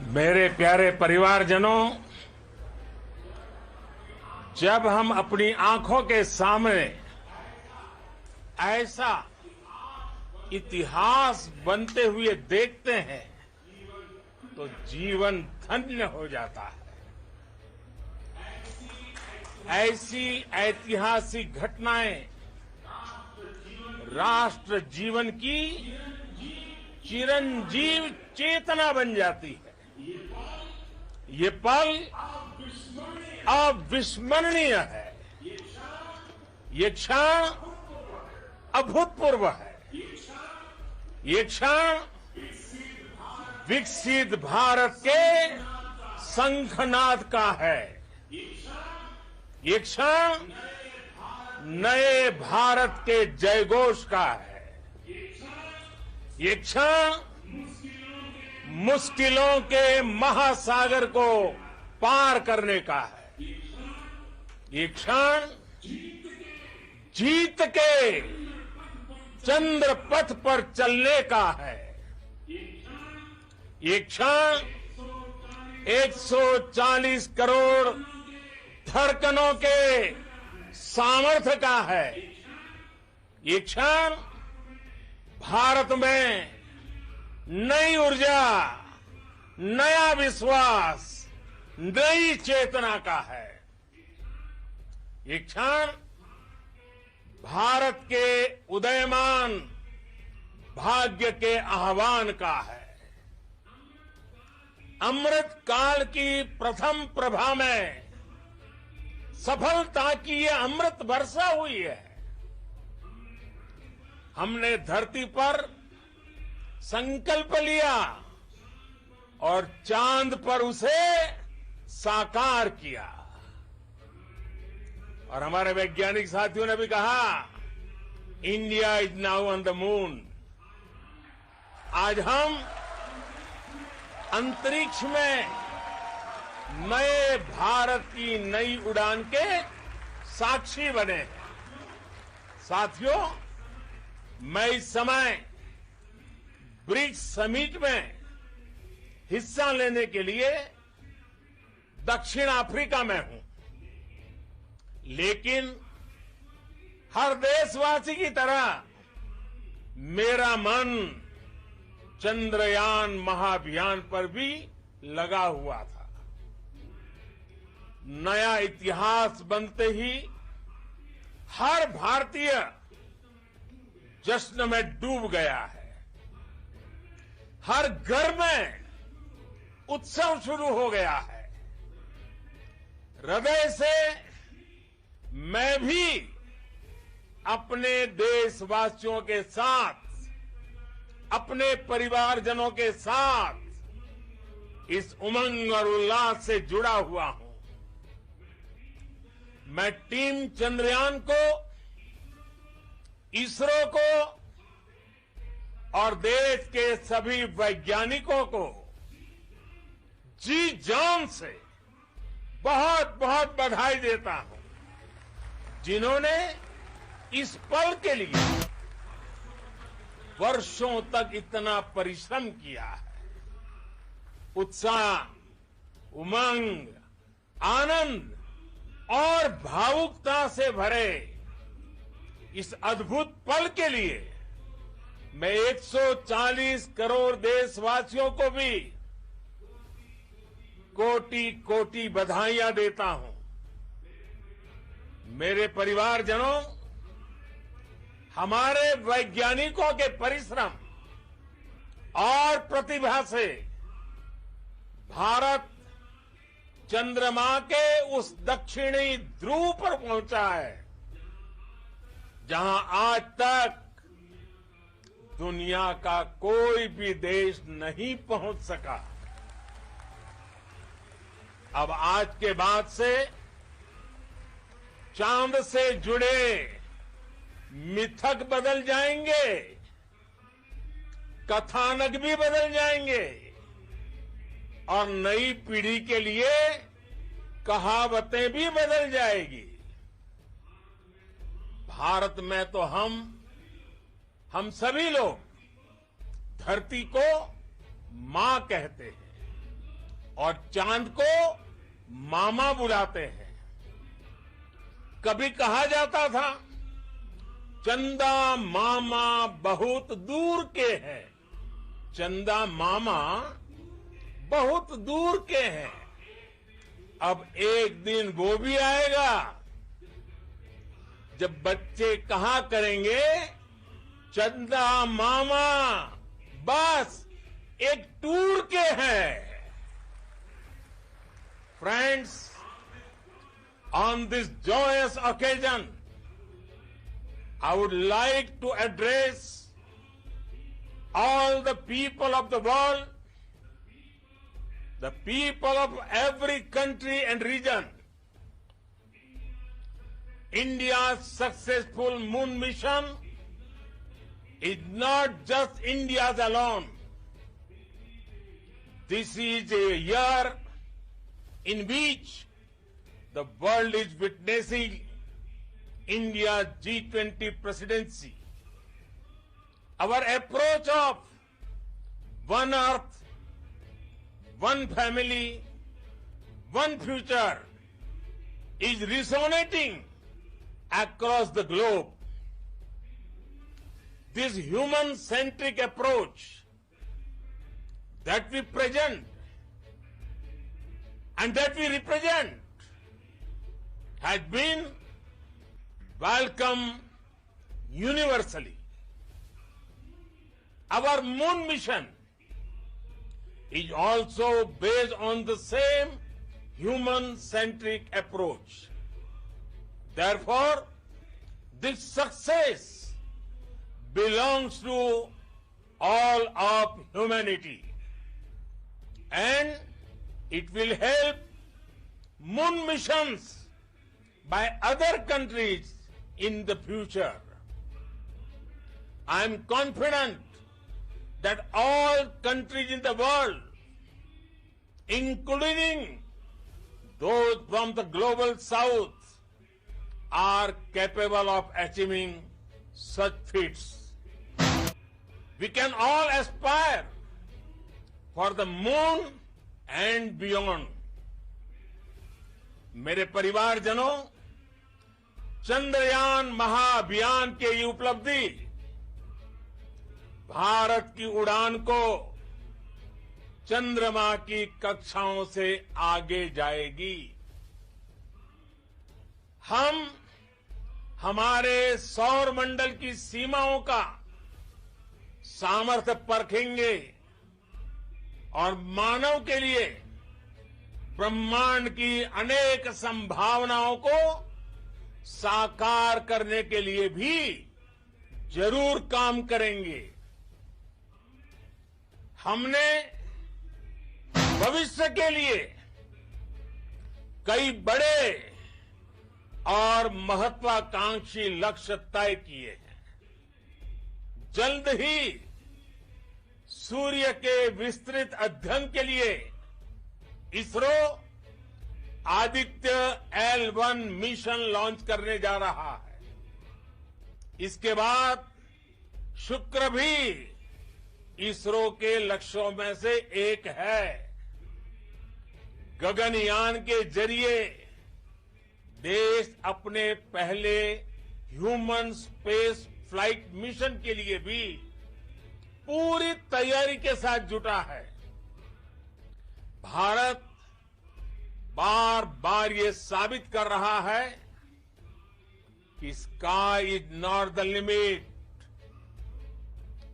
मेरे प्यारे परिवारजनों, जब हम अपनी आंखों के सामने ऐसा इतिहास बनते हुए देखते हैं तो जीवन धन्य हो जाता है। ऐसी ऐतिहासिक घटनाएं राष्ट्र जीवन की चिरंजीव चेतना बन जाती है। ये पल अविस्मरणीय है। ये क्षण अभूतपूर्व है। ये क्षण विकसित भारत के शंखनाद का है। ये क्षण नए भारत के जयघोष का है। ये क्षण मुश्किलों के महासागर को पार करने का है। ये क्षण जीत के चंद्र पथ पर चलने का है। ये क्षण 140 करोड़ धड़कनों के सामर्थ्य का है। ये क्षण भारत में नई ऊर्जा, नया विश्वास, नई चेतना का है। ये क्षण भारत के उदयमान भाग्य के आह्वान का है। अमृत काल की प्रथम प्रभा में सफलता की ये अमृत वर्षा हुई है। हमने धरती पर संकल्प लिया और चांद पर उसे साकार किया। और हमारे वैज्ञानिक साथियों ने भी कहा, India is now on the moon. आज हम अंतरिक्ष में नए भारत की नई उड़ान के साक्षी बने हैं। साथियों, मैं इस समय ब्रिक्स समिट में हिस्सा लेने के लिए दक्षिण अफ्रीका में हूं, लेकिन हर देशवासी की तरह मेरा मन चंद्रयान महाअभियान पर भी लगा हुआ था। नया इतिहास बनते ही हर भारतीय जश्न में डूब गया है। हर घर में उत्सव शुरू हो गया है। हृदय से मैं भी अपने देशवासियों के साथ, अपने परिवारजनों के साथ इस उमंग और उल्लास से जुड़ा हुआ हूं। मैं टीम चंद्रयान को, इसरो को और देश के सभी वैज्ञानिकों को जी जान से बहुत बहुत बधाई देता हूं, जिन्होंने इस पल के लिए वर्षों तक इतना परिश्रम किया है। उत्साह, उमंग, आनंद और भावुकता से भरे इस अद्भुत पल के लिए मैं 140 करोड़ देशवासियों को भी कोटि कोटि बधाइयां देता हूं। मेरे परिवारजनों, हमारे वैज्ञानिकों के परिश्रम और प्रतिभा से भारत चंद्रमा के उस दक्षिणी ध्रुव पर पहुंचा है, जहां आज तक दुनिया का कोई भी देश नहीं पहुंच सका। अब आज के बाद से चांद से जुड़े मिथक बदल जाएंगे, कथानक भी बदल जाएंगे और नई पीढ़ी के लिए कहावतें भी बदल जाएगी। भारत में तो हम सभी लोग धरती को मां कहते हैं। और चांद को मामा बुलाते हैं। कभी कहा जाता था चंदा मामा बहुत दूर के हैं। चंदा मामा बहुत दूर के हैं। अब एक दिन वो भी आएगा जब बच्चे कहा करेंगे चंदा मामा बस एक टूर के हैं। Friends, on this joyous occasion, I would like to address all the people of the world, the people of every country and region. India's successful moon mission is not just India's alone. This is a year in which the world is witnessing India's G20 presidency. Our approach of one earth, one family, one future is resonating across the globe. This human-centric approach that we present and that we represent has been welcomed universally. Our moon mission is also based on the same human-centric approach. Therefore, this success belongs to all of humanity, and it will help moon missions by other countries in the future. I am confident that all countries in the world, including those from the global south, are capable of achieving such feats. We can all aspire for the moon and beyond. मेरे परिवारजनों, चंद्रयान महाअभियान की ये उपलब्धि भारत की उड़ान को चंद्रमा की कक्षाओं से आगे जाएगी। हम हमारे सौर मंडल की सीमाओं का सामर्थ्य परखेंगे और मानव के लिए ब्रह्मांड की अनेक संभावनाओं को साकार करने के लिए भी जरूर काम करेंगे। हमने भविष्य के लिए कई बड़े और महत्वाकांक्षी लक्ष्य तय किए हैं। जल्द ही सूर्य के विस्तृत अध्ययन के लिए ISRO Aditya L1 mission launch करने जा रहा है। इसके बाद शुक्र भी इसरो के लक्ष्यों में से एक है। गगनयान के जरिए देश अपने पहले ह्यूमन स्पेस फ्लाइट मिशन के लिए भी पूरी तैयारी के साथ जुटा है। भारत बार बार ये साबित कर रहा है कि sky is not the limit.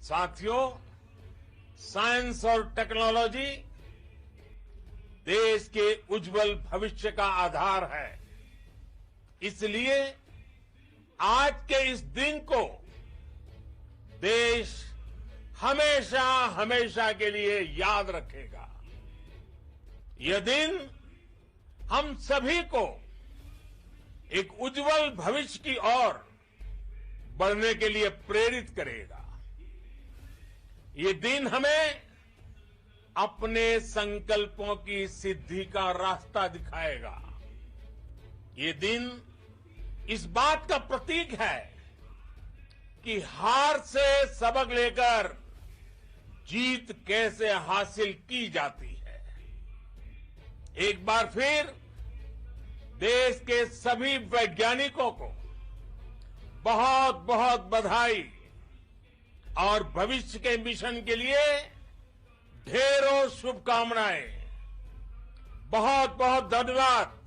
साथियों, साइंस और टेक्नोलॉजी देश के उज्जवल भविष्य का आधार है। इसलिए आज के इस दिन को देश हमेशा हमेशा के लिए याद रखेगा। यह दिन हम सभी को एक उज्जवल भविष्य की ओर बढ़ने के लिए प्रेरित करेगा। ये दिन हमें अपने संकल्पों की सिद्धि का रास्ता दिखाएगा। ये दिन इस बात का प्रतीक है कि हार से सबक लेकर जीत कैसे हासिल की जाती है। एक बार फिर देश के सभी वैज्ञानिकों को बहुत बहुत बधाई और भविष्य के मिशन के लिए ढेरों शुभकामनाएं। बहुत बहुत धन्यवाद।